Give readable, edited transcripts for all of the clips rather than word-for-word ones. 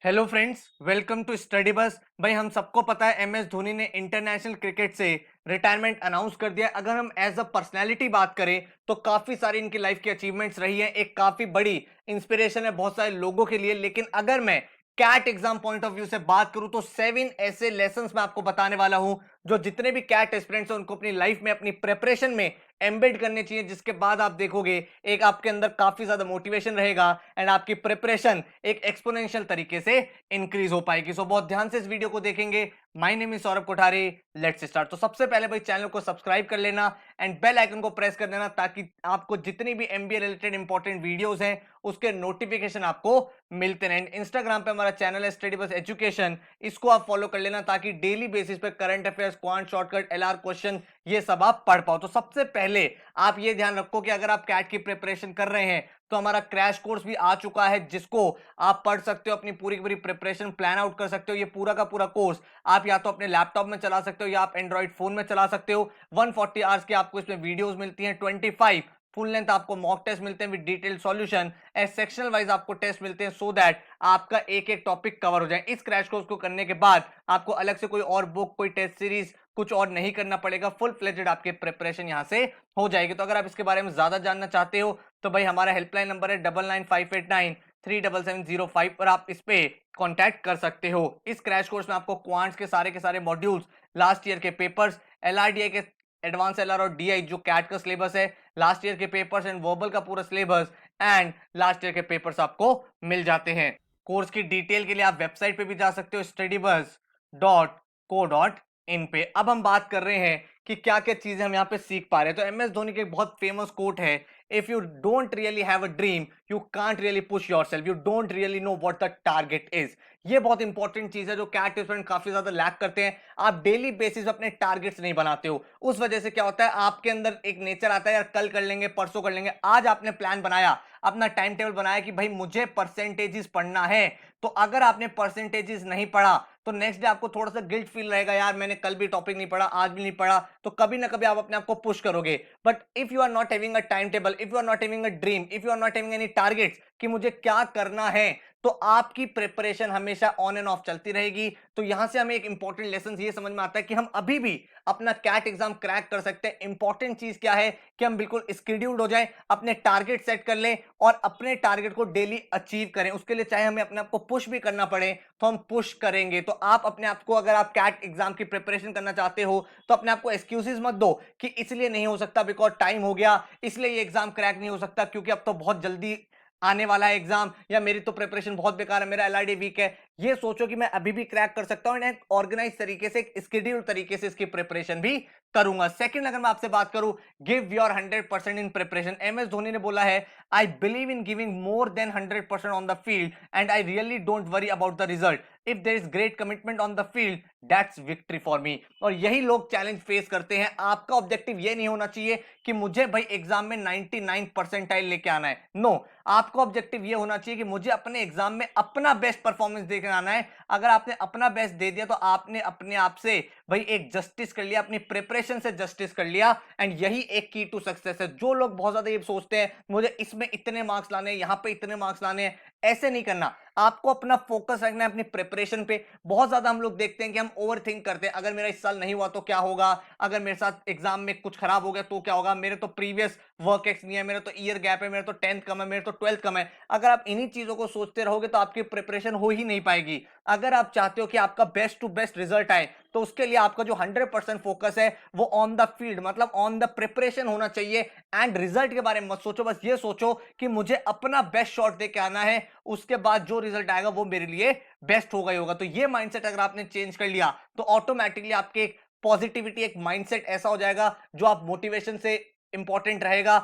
Hello friends, welcome to study bus. भाई हम सबको पता है एमएस धोनी ने इंटरनेशनल क्रिकेट से रिटायरमेंट अनाउंस कर दिया। अगर हम एज अ पर्सनैलिटी बात करें तो काफी सारी इनकी लाइफ की अचीवमेंट्स रही हैं, एक काफी बड़ी इंस्पिरेशन है बहुत सारे लोगों के लिए। लेकिन अगर मैं CAT exam point of view से बात करूं तो 7 ऐसे लेसन्स मैं आपको बताने वाला हूं जो जितने भी कैट एस्पिरेंट्स हैं उनको अपनी लाइफ में अपनी प्रिपरेशन में एम्बेड करने चाहिए, जिसके बाद आप देखोगे एक आपके अंदर काफी ज्यादा मोटिवेशन रहेगा एंड आपकी प्रिपरेशन एक एक्सपोनेंशियल तरीके से इंक्रीज हो पाएगी। सो बहुत ध्यान से इस वीडियो को देखेंगे। My name is Saurabh Kothari, let's start. तो सबसे पहले भाई चैनल को सब्सक्राइब कर लेना एंड बेल आइकन को प्रेस कर देना ताकि आपको जितनी भी एमबीए रिलेटेड इंपॉर्टेंट वीडियोस हैं उसके नोटिफिकेशन आपको मिलते रहें। इंस्टाग्राम पे हमारा चैनल है स्टडी बस एजुकेशन, इसको आप फॉलो कर लेना ताकि डेली बेसिस पे current affairs, quant, shortcut, LR question ये सब आप पढ़ पाओ। तो सबसे पहले आप ये ध्यान रखो कि अगर आप कैट की प्रिपरेशन कर रहे हैं तो हमारा क्रैश कोर्स भी आ चुका है जिसको आप पढ़ सकते हो, अपनी पूरी की पूरी प्रिपरेशन प्लान आउट कर सकते हो। ये पूरा का पूरा कोर्स आप या तो अपने लैपटॉप में चला सकते हो या आप एंड्रॉइड फोन में चला सकते हो। 140 आवर्स की आपको इसमें वीडियोस मिलती हैं, 25 फुल लेंथ आपको मॉक टेस्ट मिलते हैं with detail solution and sectional wise आपको टेस्ट मिलते हैं सो दैट आपका एक एक टॉपिक कवर हो जाए। इस क्रैश कोर्स को करने के बाद आपको अलग से कोई और बुक, कोई टेस्ट सीरीज कुछ और नहीं करना पड़ेगा। फुल फ्लेजेड आपके प्रिपरेशन यहां से हो जाएगी। तो अगर आप इसके बारे में ज्यादा जानना चाहते हो तो भाई हमारा हेल्पलाइन नंबर है 9958937705 पर आप इस पे कांटेक्ट कर सकते हो। इस क्रैश कोर्स में आपको क्वांट्स के सारे मॉड्यूल्स, लास्ट ईयर के पेपर्स, एलआरडीए के एडवांस एलआर और डीआई जो कैट का सिलेबस है, लास्ट ईयर के पेपर्स एंड वर्बल का पूरा सिलेबस एंड लास्ट ईयर के पेपर्स आपको मिल जाते हैं। कोर्स की डिटेल के लिए आप वेबसाइट पे भी जा सकते हो studybuzz.co.in पे। अब हम बात कर रहे हैं कि क्या क्या चीजें हम यहाँ पे सीख पा रहे हैं। तो एम एस धोनी के एक बहुत फेमस कोट है, if you don't really have a dream you can't really push yourself, you don't really know what the target is. ये बहुत इंपॉर्टेंट चीज है जो कैट स्टूडेंट काफी ज्यादा लैक करते हैं। आप डेली बेसिस पे अपने टारगेट्स नहीं बनाते हो, उस वजह से क्या होता है आपके अंदर एक नेचर आता है यार कल कर लेंगे, परसों कर लेंगे। आज आपने प्लान बनाया, अपना टाइम टेबल बनाया कि भाई मुझे परसेंटेजेस पढ़ना है, तो अगर आपने परसेंटेजेस नहीं पढ़ा तो नेक्स्ट डे आपको थोड़ा सा गिल्ट फील रहेगा, यार मैंने कल भी टॉपिक नहीं पढ़ा, आज भी नहीं पढ़ा। तो कभी ना कभी आप अपने आप को पुश करोगे। But if you are not having a time table, if you are not having a dream, if you are not having any targets कि मुझे क्या करना है, तो आपकी प्रिपरेशन हमेशा ऑन एंड ऑफ चलती रहेगी। तो यहां से हमें एक इंपॉर्टेंट लेसन ये समझ में आता है कि हम अभी भी अपना कैट एग्जाम क्रैक कर सकते हैं। इंपॉर्टेंट चीज क्या है कि हम बिल्कुल स्केड्यूल्ड हो जाए, अपने टारगेट सेट कर लें और अपने टारगेट को डेली अचीव करें। उसके लिए चाहे हमें अपने आप को पुश भी करना पड़े तो हम पुश करेंगे। तो आप अपने आप को, अगर आप कैट एग्जाम की प्रिपरेशन करना चाहते हो तो अपने आप को एक्सक्यूजेस मत दो कि इसलिए नहीं हो सकता बिकॉज टाइम हो गया, इसलिए ये एग्जाम क्रैक नहीं हो सकता क्योंकि अब तो बहुत जल्दी आने वाला है एग्जाम, या मेरी तो प्रिपरेशन बहुत बेकार है, मेरा एलआरडी वीक है। ये सोचो कि मैं अभी भी क्रैक कर सकता हूं, एक ऑर्गेनाइज तरीके से, एक स्केड्यूल तरीके से इसकी प्रिपरेशन भी करूंगा। सेकंड, अगर मैं आपसे बात करूं, give your 100% in preparation. M S Dhoni ने बोला है, I believe in giving more than 100% on the field and I really don't worry about the result. If there is great commitment on the field that's victory for me. और यही लोग challenge face करते हैं। आपका objective ये नहीं होना चाहिए कि मुझे भाई एग्जाम में 99 परसेंटाइल लेके आना है। नो, आपका ऑब्जेक्टिव ये होना चाहिए कि मुझे अपने एग्जाम में अपना बेस्ट परफॉर्मेंस देकर आना है। अगर आपने अपना बेस्ट दे दिया तो आपने अपने आप से भाई एक जस्टिस कर लिया, अपनी प्रिपरेशन से जस्टिस कर लिया। एंड यही एक की टू सक्सेस है। जो लोग बहुत ज्यादा ये सोचते हैं मुझे इसमें इतने मार्क्स लाने हैं, यहां पे इतने मार्क्स लाने हैं, ऐसे नहीं करना। आपको अपना फोकस रखना है अपनी प्रिपरेशन पे। बहुत ज्यादा हम लोग देखते हैं कि हम ओवर थिंक करते हैं, अगर मेरा इस साल नहीं हुआ तो क्या होगा, अगर मेरे साथ एग्जाम में कुछ खराब हो गया तो क्या होगा, मेरे तो प्रीवियस वर्क एक्स नहीं है, मेरा तो ईयर गैप है, मेरा तो 10th कम है, मेरा तो 12th कम है। अगर आप इन्हीं चीजों को सोचते रहोगे तो आपकी प्रिपरेशन हो ही नहीं पाएगी। अगर आप चाहते हो कि आपका बेस्ट टू बेस्ट रिजल्ट आए तो उसके लिए आपका जो 100% फोकस है वो ऑन द फील्ड, मतलब ऑन द प्रिपरेशन होना चाहिए। एंड रिजल्ट के बारे में मत सोचो, बस ये सोचो कि मुझे अपना बेस्ट शॉट दे के आना है, उसके बाद जो रिजल्ट आएगा वो मेरे लिए बेस्ट होगा ही होगा। तो ये माइंडसेट अगर आपने चेंज कर लिया तो ऑटोमेटिकली आपके एक पॉजिटिविटी, एक माइंडसेट ऐसा हो जाएगा जो आप मोटिवेशन से इंपॉर्टेंट रहेगा।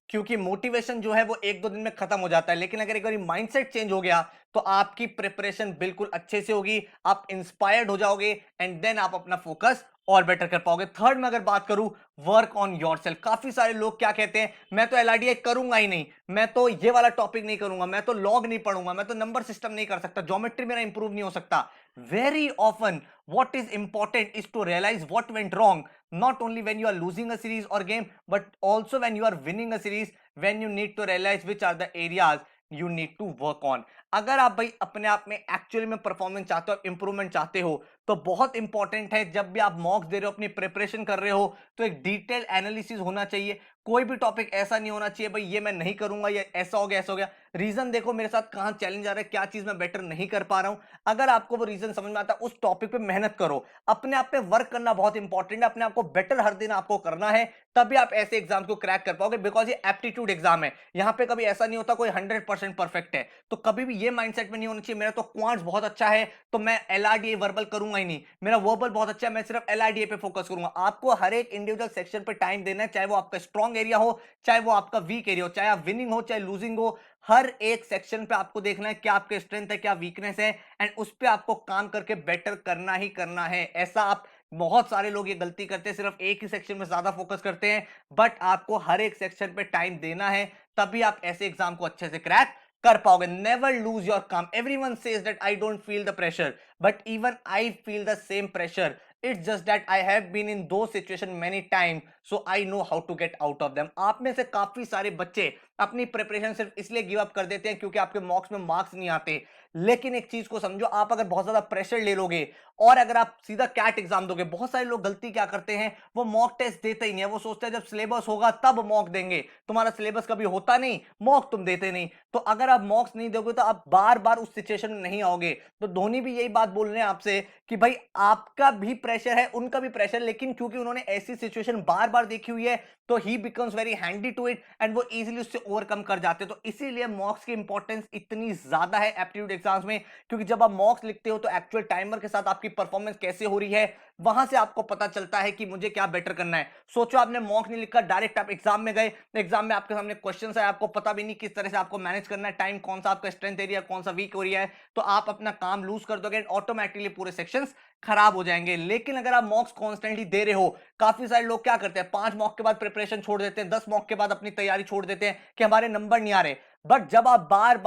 क्योंकि मोटिवेशन जो है वो एक दो दिन में खत्म हो जाता है, लेकिन अगर एक बार माइंडसेट चेंज हो गया तो आपकी प्रिपरेशन बिल्कुल अच्छे से होगी, आप इंस्पायर्ड हो जाओगे एंड देन आप अपना फोकस और बेटर कर पाओगे। थर्ड में अगर बात करूं, वर्क ऑन योरसेल्फ। काफी सारे लोग क्या कहते हैं, मैं तो एलआरडीए करूंगा ही नहीं, मैं तो ये वाला टॉपिक नहीं करूंगा, मैं तो लॉग नहीं पढ़ूंगा, मैं तो नंबर सिस्टम नहीं कर सकता, ज्योमेट्री मेरा इंप्रूव नहीं हो सकता। Very often what is important is to realize what went wrong, not only when you are losing a series or game but also when you are winning a series, when you need to realize which are the areas you need to work on. अगर आप भाई अपने आप में actually में performance चाहते हो, improvement चाहते हो, तो बहुत इंपॉर्टेंट है जब भी आप मॉक्स दे रहे हो, अपनी प्रिपरेशन कर रहे हो, तो एक डिटेल एनालिसिस होना चाहिए। कोई भी टॉपिक ऐसा नहीं होना चाहिए भाई ये मैं नहीं करूंगा, ये ऐसा हो गया ऐसा हो गया। रीजन देखो मेरे साथ कहां चैलेंज आ रहा है, क्या चीज मैं बेटर नहीं कर पा रहा हूं। अगर आपको वो रीजन समझ में आता है, उस टॉपिक पे मेहनत करो। अपने आप पे वर्क करना बहुत इंपॉर्टेंट है, अपने आप को बेटर हर दिन आपको करना है, तभी आप ऐसे एग्जाम को क्रैक कर पाओगे। बिकॉज ये एप्टीट्यूड एग्जाम है, यहां पे कभी ऐसा नहीं होता कोई 100% परफेक्ट है। तो कभी भी ये माइंडसेट में नहीं होना चाहिए मेरा तो क्वांट्स बहुत अच्छा है तो मैं एलआरडीए वर्बल करूंगा ही नहीं, मेरा वर्बल बहुत अच्छा है मैं सिर्फ एलआरडीए पे फोकस करूंगा। आपको हर एक इंडिविजुअल सेक्शन पे टाइम देना है, चाहे वो आपका स्ट्रॉन्ग एरिया हो, चाहे वो आपका वीक एरिया हो, चाहे आप विनिंग हो चाहे लूजिंग हो। हर एक सेक्शन पे आपको देखना है क्या आपके स्ट्रेंथ है, क्या वीकनेस है, एंड उस पे आपको काम करके बेटर करना ही करना है। ऐसा आप बहुत सारे लोग ये गलती करते हैं, सिर्फ एक ही सेक्शन में ज्यादा फोकस करते हैं, बट आपको हर एक सेक्शन पे टाइम देना है, तभी आप ऐसे एग्जाम को अच्छे से क्रैक कर पाओगे। Never lose your calm. Everyone says that I don't feel the pressure, but even I feel the same pressure. It's just that I have been in those situation many time, so I know how to get out of them. आप में से काफी सारे बच्चे अपनी preparation सिर्फ इसलिए give up कर देते हैं क्योंकि आपके मॉक्स में मार्क्स नहीं आते। लेकिन एक चीज को समझो, आप अगर बहुत ज्यादा प्रेशर ले लोगे और अगर आप सीधा कैट एग्जाम दोगे, बहुत सारे लोग गलती क्या करते हैं, वो मॉक टेस्ट देते ही नहीं है। वो सोचते हैं जब सिलेबस होगा तब मॉक देंगे। तुम्हारा सिलेबस कभी होता नहीं, मॉक तुम देते नहीं। तो अगर आप मॉक्स नहीं दोगे तो आप बार बार उस सिचुएशन में नहीं आओगे। तो धोनी भी यही बात बोल रहे हैं आपसे कि भाई आपका भी प्रेशर है, उनका भी प्रेशर, लेकिन क्योंकि उन्होंने ऐसी सिचुएशन बार बार देखी हुई है तो ही becomes very handy to it and वो इजीली उससे ओवरकम कर जाते हैं। तो इसीलिए मॉक्स की इंपॉर्टेंस इतनी ज्यादा है एप्टीट्यूड एग्जाम्स में, क्योंकि जब आप मॉक्स लिखते हो तो एक्चुअल टाइमर के साथ आपकी परफॉर्मेंस कैसे हो रही है वहां से आपको पता चलता है कि मुझे क्या बेटर करना है। सोचो आपने मॉक नहीं लिखा, डायरेक्ट आप एग्जाम में गए, एग्जाम में आपके सामने क्वेश्चन है, आपको पता भी नहीं किस तरह से आपको मैनेज करना है टाइम, कौन सा आपका स्ट्रेंथ एरिया कौन सा वीक एरिया है, तो आप अपना काम लूज कर दोगे, ऑटोमेटिकली पूरे सेक्शंस खराब हो जाएंगे। लेकिन अगर आप मॉक्स कॉन्स्टेंटली दे रहे हो, काफी सारे लोग क्या करते हैं 5 मॉक के बाद प्रिपरेशन छोड़ देते हैं, 10 मॉक के बाद अपनी तैयारी छोड़ देते हैं कि हमारे नंबर नहीं आ रहे। बट जब आप बार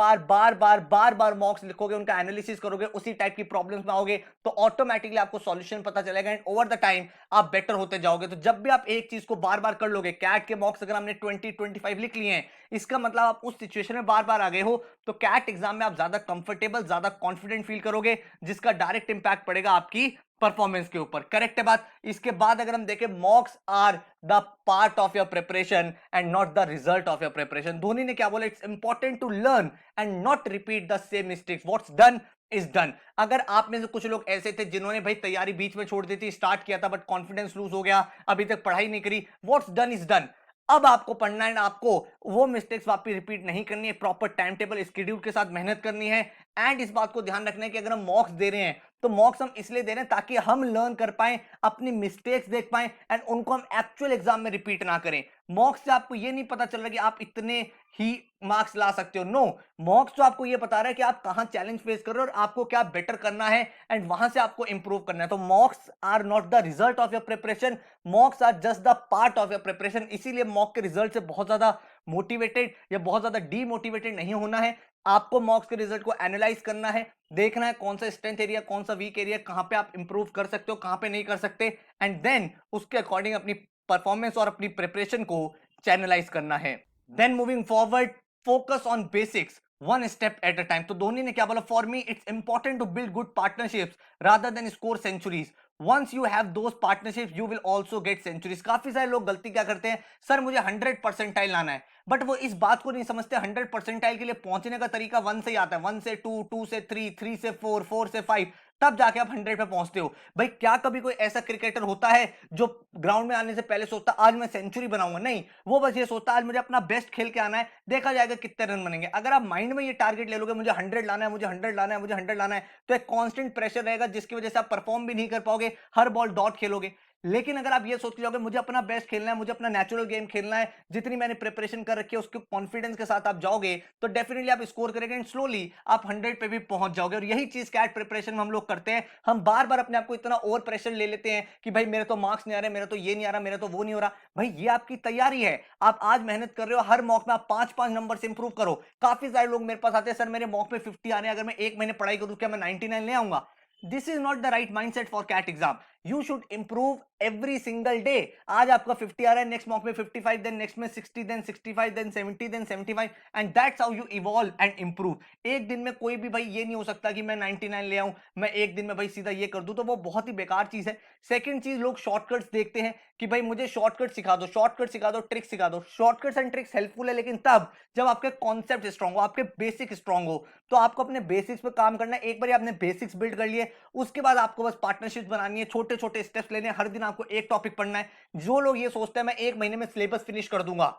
बार मॉक्स लिखोगे, उनका एनालिसिस करोगे, उसी टाइप की प्रॉब्लम्स में आओगे, तो ऑटोमेटिकली आपको सॉल्यूशन पता चलेगा एंड ओवर द टाइम आप बेटर होते जाओगे। तो जब भी आप एक चीज को बार बार कर लोगे, कैट के मॉक्स अगर हमने 20-25 लिख लिए हैं, इसका मतलब आप उस सिचुएशन में बार बार आ गए हो, तो कैट एग्जाम में आप ज्यादा कंफर्टेबल, ज्यादा कॉन्फिडेंट फील करोगे, जिसका डायरेक्ट इंपैक्ट पड़ेगा आपकी परफॉर्मेंस के ऊपर। करेक्ट है बात। इसके बाद अगर हम देखें, mocks are the part of your preparation and not the result of your preparation. Dhoni ने क्या बोला, it's important to learn and not repeat the same mistakes, what's done is done. अगर आप में से कुछ लोग ऐसे थे जिन्होंने भाई तैयारी बीच में छोड़ दी थी, स्टार्ट किया था बट कॉन्फिडेंस लूज हो गया, अभी तक पढ़ाई नहीं करी, व्हाट्स डन इज डन। अब आपको पढ़ना है, आपको वो मिस्टेक्स वापस रिपीट नहीं करनी है, प्रॉपर टाइम टेबल स्केड्यूल के साथ मेहनत करनी है। एंड इस बात को ध्यान रखना है कि अगर हम मॉक्स दे रहे हैं तो मॉक्स हम इसलिए दे रहे हैं ताकि हम लर्न कर पाए, अपनी मिस्टेक्स देख पाए एंड उनको हम एक्चुअल एग्जाम में रिपीट ना करें। मॉक्स से आपको ये नहीं पता चल रहा कि आप इतने ही मार्क्स ला सकते हो, नो। मॉक्स तो आपको ये बता रहा है कि आप कहां चैलेंज फेस कर रहे हो और आपको क्या बेटर करना है एंड वहां से आपको इंप्रूव करना है। तो mocks are not the result of your preparation, mocks are just the part of your preparation. इसीलिए मॉक के रिजल्ट से बहुत ज्यादा मोटिवेटेड या बहुत ज्यादा डीमोटिवेटेड नहीं होना है। आपको मॉक्स के रिजल्ट को एनालाइज करना है, देखना है कौन सा स्ट्रेंथ एरिया, कौन सा वीक एरिया, कहां पे आप इंप्रूव कर सकते हो, कहां पे नहीं कर सकते, एंड देन उसके अकॉर्डिंग अपनी परफॉर्मेंस और अपनी प्रिपरेशन को चैनलाइज करना है। Then moving forward, focus on basics, one step at a time. तो धोनी ने क्या बोला, for me it's important to build good partnerships rather than score centuries. Once you have those partnerships you will also get centuries. काफी सारे लोग गलती क्या करते हैं, सर मुझे 100 परसेंटाइल लाना है, बट वो इस बात को नहीं समझते 100 परसेंटाइल के लिए पहुंचने का तरीका 1 से ही आता है, 1 से 2, 2 से 3, 3 से 4, 4 से 5, तब जाके आप 100 पे पहुंचते हो। भाई क्या कभी कोई ऐसा क्रिकेटर होता है जो ग्राउंड में आने से पहले सोचता आज मैं सेंचुरी बनाऊंगा? नहीं, वो बस ये सोचता आज मुझे अपना बेस्ट खेल के आना है, देखा जाएगा कितने रन बनेंगे। अगर आप माइंड में ये टारगेट ले लोगे मुझे 100 लाना है, मुझे 100 लाना है, मुझे 100 लाना है, तो एक कांस्टेंट प्रेशर रहेगा जिसकी वजह से आप परफॉर्म भी नहीं कर पाओगे, हर बॉल डॉट खेलोगे। लेकिन अगर आप ये सोच के जाओगे मुझे अपना बेस्ट खेलना है, मुझे अपना नेचुरल गेम खेलना है, जितनी मैंने प्रिपरेशन कर रखी है उसके कॉन्फिडेंस के साथ आप जाओगे, तो डेफिनेटली आप स्कोर करेंगे एंड स्लोली आप 100 पे भी पहुंच जाओगे। और यही चीज कैट प्रिपरेशन में हम लोग करते हैं। हम बार बार अपने आप को इतना ओवर प्रेशर ले लेते हैं कि भाई मेरे तो मार्क्स नहीं आ रहे, मेरा तो ये नहीं आ रहा, मेरा तो वो नहीं हो रहा। भाई ये आपकी तैयारी है, आप आज मेहनत कर रहे हो, हर मॉक में आप 5-5 नंबर से इंप्रूव करो। काफी सारे लोग मेरे पास आते हैं, सर मेरे मॉक में 50 आ रहे हैं, अगर मैं एक महीने पढ़ाई करूं क्या मैं 99 ले आऊंगा? This is not the right mindset for CAT exam. You should improve every single day. आज आपका 50 आ रहा है, नेक्स्ट मॉक में 55, देन नेक्स्ट में 60, then 65, then 70, then 75, and that's how you evolve and improve. एक दिन में कोई भी भाई ये नहीं हो सकता कि मैं 99 ले आऊं, मैं एक दिन में भाई सीधा ये कर दूं, तो वो बहुत ही बेकार चीज है। सेकंड चीज, लोग शॉर्टकट्स देखते हैं कि भाई मुझे शॉर्टकट सिखा दो, शॉर्टकट सिखा दो, ट्रिक सिखा दो। शॉर्टकट्स एंड ट्रिक्स हेल्पफुल है, लेकिन तब जब आपके कॉन्सेप्ट स्ट्रांग हो, आपके बेसिक स्ट्रांग हो। तो आपको अपने बेसिक्स पे काम करना है। एक बार आपने बेसिक्स बिल्ड कर लिए, उसके बाद आपको बस पार्टनरशिप बनानी है, छोटे छोटे स्टेप्स लेने हैं, हर दिन आपको एक टॉपिक पढ़ना है। जो लोग ये सोचते हैं मैं एक महीने में सिलेबस फिनिश कर दूंगा,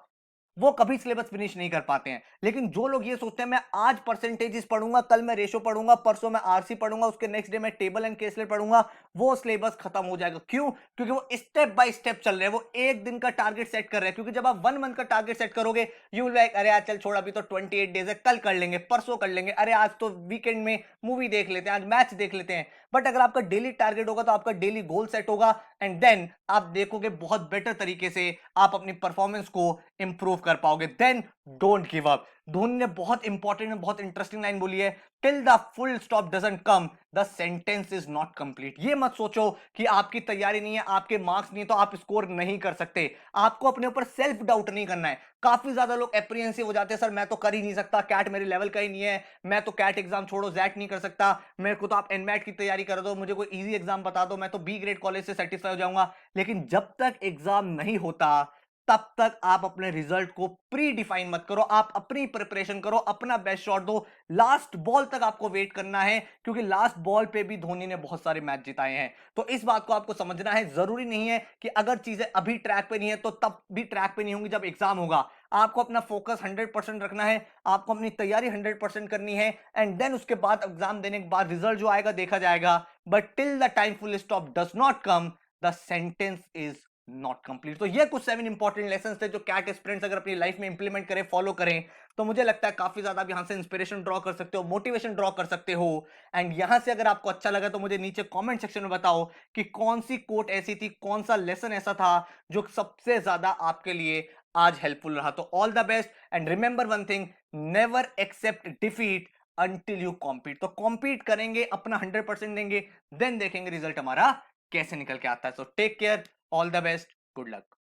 वो कभी सिलेबस फिनिश नहीं कर पाते हैं। लेकिन जो लोग ये सोचते हैं मैं आज परसेंटेजेस पढ़ूंगा, कल मैं रेशो पढ़ूंगा, परसों मैं आरसी पढ़ूंगा, उसके नेक्स्ट डे मैं टेबल एंड केसलेट पढ़ूंगा, वो सिलेबस खत्म हो जाएगा। क्यों? क्योंकि वो स्टेप बाय स्टेप चल रहे हैं, वो एक दिन का टारगेट सेट कर रहे हैं। क्योंकि जब आप 1 मंथ का टारगेट सेट करोगे, यू विल लाइक अरे आज चल छोड़, अभी तो 28 डेज है, कल कर लेंगे, परसों कर लेंगे, अरे आज तो वीकेंड में मूवी देख लेते हैं, आज मैच देख लेते हैं। बट अगर आपका डेली टारगेट होगा तो आपका डेली गोल सेट होगा, एंड देन आप देखोगे बहुत बेटर तरीके से आप अपनी परफॉर्मेंस को इंप्रूव कर पाओगे। Then don't give up. Dhoni ने बहुत इंपॉर्टेंट और बहुत इंटरेस्टिंग लाइन बोली है, till the full stop doesn't come the sentence is not complete. ये मत सोचो कि आपकी तैयारी नहीं है, आपके मार्क्स नहीं है तो आप स्कोर नहीं कर सकते। आपको अपने ऊपर सेल्फ डाउट नहीं करना है। काफी ज्यादा लोग एप्रीहेंसिव हो जाते हैं, सर मैं तो कर ही नहीं सकता, कैट मेरे लेवल का ही नहीं है, मैं तो कैट एग्जाम छोड़ो जैट नहीं कर सकता, मेरे को तो आप एनमैट की तैयारी कर दो, मुझे कोई इजी एग्जाम बता दो, मैं तो बी ग्रेड कॉलेज से सेटिस्फाई हो जाऊंगा। लेकिन जब तक एग्जाम नहीं होता तब तक आप अपने रिजल्ट को प्री डिफाइन मत करो, आप अपनी प्रिपरेशन करो, अपना बेस्ट शॉट दो। लास्ट बॉल तक आपको वेट करना है, क्योंकि लास्ट बॉल पे भी धोनी ने बहुत सारे मैच जिताए हैं। तो इस बात को आपको समझना है। जरूरी नहीं है कि अगर चीजें अभी ट्रैक पे नहीं है तो तब भी ट्रैक पे नहीं होंगी जब एग्जाम होगा। आपको अपना फोकस 100% रखना है, आपको अपनी तैयारी 100% करनी है, एंड देन उसके बाद एग्जाम देने के बाद रिजल्ट जो आएगा देखा जाएगा। But till the time full stop does not come the sentence is not complete. तो ये कुछ 7 इंपॉर्टेंट लेसन थे जो कैट एस्पिरेंट्स अगर अपनी लाइफ में इंप्लीमेंट करें, फॉलो करें, तो मुझे लगता है काफी ज्यादा आप यहां से इंस्पिरेशन ड्रॉ कर सकते हो, मोटिवेशन ड्रॉ कर सकते हो। एंड यहां से अगर आपको अच्छा लगा तो मुझे नीचे कमेंट सेक्शन में बताओ कि कौन सी कोट ऐसी थी, कौन सा लेसन ऐसा था जो सबसे ज्यादा आपके लिए आज हेल्पफुल रहा। तो all the best, and remember one thing, never accept defeat until you compete. तो कॉम्पीट करेंगे, अपना 100% देंगे, देन देखेंगे रिजल्ट हमारा कैसे निकल के आता है। So take care, all the best, good luck.